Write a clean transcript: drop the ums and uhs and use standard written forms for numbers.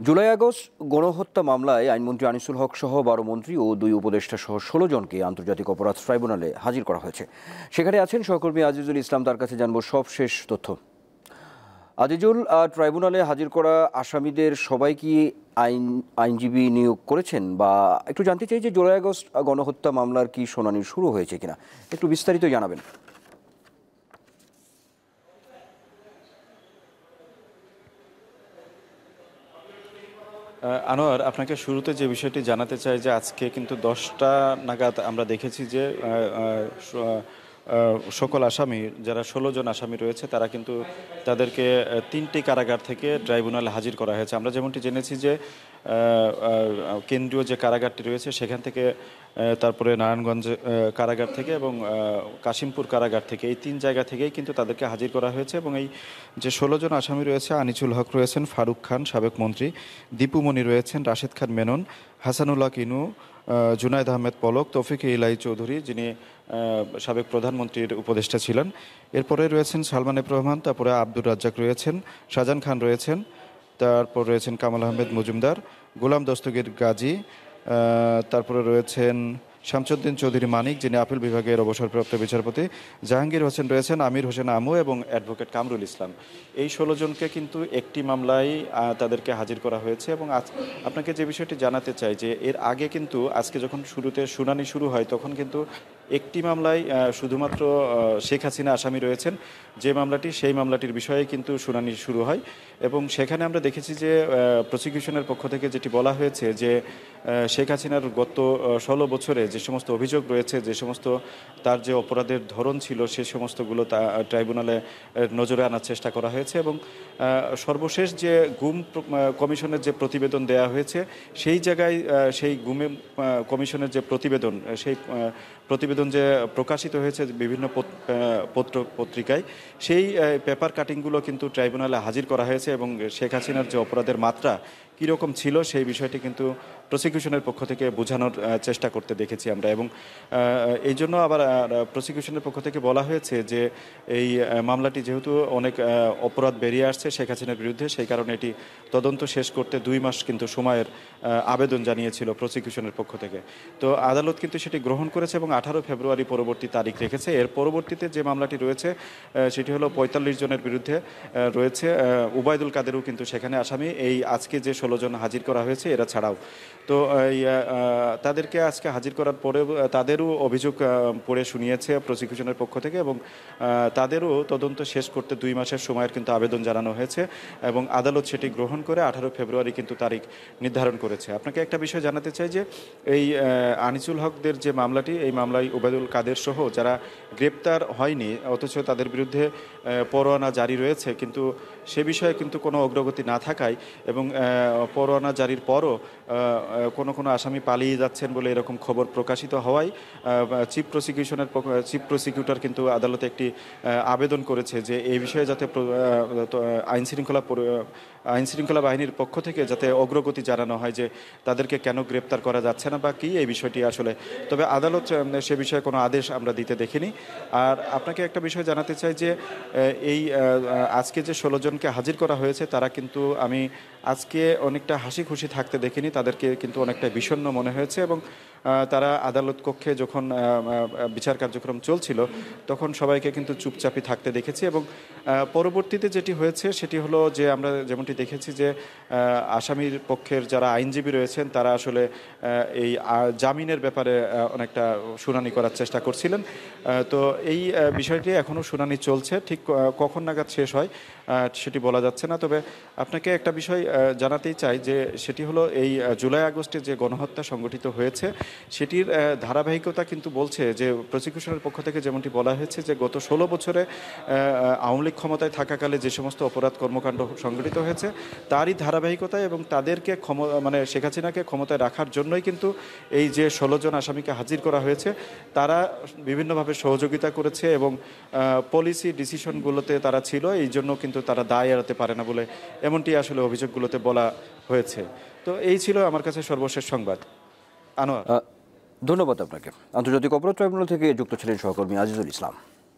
July August গণহত্যা মামলায় আইনমন্ত্রী আনিসুল হক সহ ১২ মন্ত্রী ও ২ উপদেষ্টা সহ ১৬ জনকে আন্তর্জাতিক অপরাধ ট্রাইব্যুনালে হাজির করা হয়েছে। সেখানে আছেন সহকর্মী আজিজুল ইসলাম। তার কাছে জানবো সবশেষ তথ্য। আজিজুল, ট্রাইব্যুনালে হাজির করা আসামিদের সবাই কি আইনজীবী নিয়োগ করেছেন, বা একটু জানতে চাই যে জুলাই আগস্ট গণহত্যা মামলার কি শুনানি শুরু হয়েছে কিনা, একটু বিস্তারিত জানাবেন। আনোয়ার, আপনাকে শুরুতে যে বিষয়টি জানাতে চাই যে আজকে কিন্তু 10টা নাগাদ আমরা দেখেছি যে সকল আসামি, যারা 16 জন আসামি রয়েছে, তারা কিন্তু তাদেরকে 3টি কারাগার থেকে ট্রাইব্যুনালে হাজির করা হয়েছে। আমরা যেমনটি জেনেছি যে কেন্দ্রীয় যে কারাগারটি রয়েছে সেখান থেকে, তারপরে নারায়ণগঞ্জ কারাগার থেকে এবং কাশিমপুর কারাগার থেকে, এই 3 জায়গা থেকেই কিন্তু তাদেরকে হাজির করা হয়েছে। এবং এই যে 16 জন আসামি রয়েছে, আনিসুল হক রয়েছেন, ফারুক খান সাবেক মন্ত্রী, দীপু মনি রয়েছেন, রাশেদ খান মেনন, হাসানুল্লাহ কিনু, জুনায়েদ আহমেদ পলক, তৌফিক ইলাই চৌধুরী যিনি সাবেক প্রধানমন্ত্রীর উপদেষ্টা ছিলেন, এরপরে রয়েছেন সালমান এফ রহমান, তারপরে আব্দুর রাজ্জাক রয়েছেন, শাহজাহান খান রয়েছেন, তারপর রয়েছেন কামাল আহমেদ মজুমদার, গোলাম দস্তগীর গাজী, তারপরে রয়েছেন শামসুদ্দিন চৌধুরী মানিক যিনি আপিল বিভাগের অবসরপ্রাপ্ত বিচারপতি, জাহাঙ্গীর হোসেন রয়েছেন, আমির হোসেন আমু এবং অ্যাডভোকেট কামরুল ইসলাম। এই 16 জনকে কিন্তু একটি মামলায় তাদেরকে হাজির করা হয়েছে। এবং আপনাকে যে বিষয়টি জানাতে চাই যে এর আগে কিন্তু আজকে যখন শুরুতে শুনানি শুরু হয় তখন কিন্তু একটি মামলায় শুধুমাত্র শেখ হাসিনা আসামি রয়েছেন, যে মামলাটি, সেই মামলাটির বিষয়ে কিন্তু শুনানি শুরু হয়। এবং সেখানে আমরা দেখেছি যে প্রসিকিউশনের পক্ষ থেকে যেটি বলা হয়েছে যে শেখ হাসিনার গত 16 বছরে যে সমস্ত অভিযোগ রয়েছে, যে সমস্ত তার যে অপরাধের ধরন ছিল, সে সমস্তগুলো ট্রাইব্যুনালে নজরে আনার চেষ্টা করা হয়েছে। এবং সর্বশেষ যে গুম কমিশনের যে প্রতিবেদন দেয়া হয়েছে, সেই জায়গায় সেই গুমে কমিশনের যে প্রতিবেদন, সেই প্রতিবেদন যে প্রকাশিত হয়েছে বিভিন্ন পত্রিকায়, সেই পেপার কাটিংগুলো কিন্তু ট্রাইব্যুনালে হাজির করা হয়েছে। এবং শেখ হাসিনার যে অপরাধের মাত্রা কীরকম ছিল সেই বিষয়টি কিন্তু প্রসিকিউশনের পক্ষ থেকে বোঝানোর চেষ্টা করতে দেখেছি আমরা। এবং এই জন্য আবার প্রসিকিউশনের পক্ষ থেকে বলা হয়েছে যে এই মামলাটি যেহেতু অনেক অপরাধ বেরিয়ে আসছে শেখ হাসিনার বিরুদ্ধে, সেই কারণে এটি তদন্ত শেষ করতে 2 মাস কিন্তু সময়ের আবেদন জানিয়েছিল প্রসিকিউশনের পক্ষ থেকে। তো আদালত কিন্তু সেটি গ্রহণ করেছে এবং 18 ফেব্রুয়ারি পরবর্তী তারিখ রেখেছে। এর পরবর্তীতে যে মামলাটি রয়েছে সেটি হলো 45 জনের বিরুদ্ধে রয়েছে। উবায়দুল কাদেরও কিন্তু সেখানে আসামি, এই আজকে যে 16 জন হাজির করা হয়েছে এরা ছাড়াও। তো তাদেরকে আজকে হাজির করার পরে তাদেরও অভিযোগ পড়ে শুনিয়েছে প্রসিকিউশনের পক্ষ থেকে। এবং তাদেরও তদন্ত শেষ করতে 2 মাসের সময়ের কিন্তু আবেদন জানানো হয়েছে এবং আদালত সেটি গ্রহণ করে 18 ফেব্রুয়ারি কিন্তু তারিখ নির্ধারণ করেছে। আপনাকে একটা বিষয় জানাতে চাই যে এই আনিসুল হকদের যে মামলাটি, এই মামলায় উবায়দুল কাদের সহ যারা গ্রেপ্তার হয়নি অথচ তাদের বিরুদ্ধে পরোয়ানা জারি রয়েছে, কিন্তু সে বিষয়ে কিন্তু কোনো অগ্রগতি না থাকায় এবং পরোয়ানা জারির পরও কোনো আসামি পালিয়ে যাচ্ছেন বলে এরকম খবর প্রকাশিত হওয়ায় চিফ প্রসিকিউটর কিন্তু আদালতে একটি আবেদন করেছে যে এই বিষয়ে যাতে আইনশৃঙ্খলা বাহিনীর পক্ষ থেকে যাতে অগ্রগতি জানানো হয় যে তাদেরকে কেন গ্রেপ্তার করা যাচ্ছে না বা কী এই বিষয়টি আসলে। তবে আদালত সে বিষয়ে কোনো আদেশ আমরা দিতে দেখিনি। আর আপনাকে একটা বিষয় জানাতে চাই যে এই আজকে যে 16 জনকে হাজির করা হয়েছে তারা কিন্তু আমি আজকে অনেকটা হাসি খুশি থাকতে দেখিনি, তাদেরকে কিন্তু অনেকটা বিষণ্ণ মনে হয়েছে। এবং তারা আদালত কক্ষে যখন বিচার কার্যক্রম চলছিল তখন সবাইকে কিন্তু চুপচাপই থাকতে দেখেছি। এবং পরবর্তীতে যেটি হয়েছে সেটি হলো যে আমরা যেমনটি দেখেছি যে আসামির পক্ষের যারা আইনজীবী রয়েছেন তারা আসলে এই জামিনের ব্যাপারে অনেকটা শুনানি করার চেষ্টা করছিলেন। তো এই বিষয়টি এখনও শুনানি চলছে, ঠিক কখন নাগাদ শেষ হয় সেটি বলা যাচ্ছে না। তবে আপনাকে একটা বিষয় জানাতেই চাই যে সেটি হলো এই জুলাই আগস্টে যে গণহত্যা সংগঠিত হয়েছে সেটির ধারাবাহিকতা কিন্তু বলছে যে প্রসিকিউশনের পক্ষ থেকে যেমনটি বলা হয়েছে যে গত 16 বছরে আওয়ামী লীগ ক্ষমতায় থাকাকালে যে সমস্ত অপরাধ কর্মকাণ্ড সংগঠিত হয়েছে তারই ধারাবাহিকতায় এবং তাদেরকে শেখ হাসিনাকে ক্ষমতায় রাখার জন্যই কিন্তু এই যে 16 জন আসামিকে হাজির করা হয়েছে, তারা বিভিন্নভাবে সহযোগিতা করেছে এবং পলিসি ডিসিশনগুলোতে তারা ছিল, এই জন্য কিন্তু তারা দায় এড়াতে পারে না বলে এমনটি আসলে অভিযোগগুলোতে বলা হয়েছে। তো এই ছিল আমার কাছে সর্বশেষ সংবাদ। আনোয়ার, ধন্যবাদ আপনাকে। আন্তর্জাতিক অপরাধ ট্রাইব্যুনাল থেকে যুক্ত ছিলেন সহকর্মী আজিজুল ইসলাম।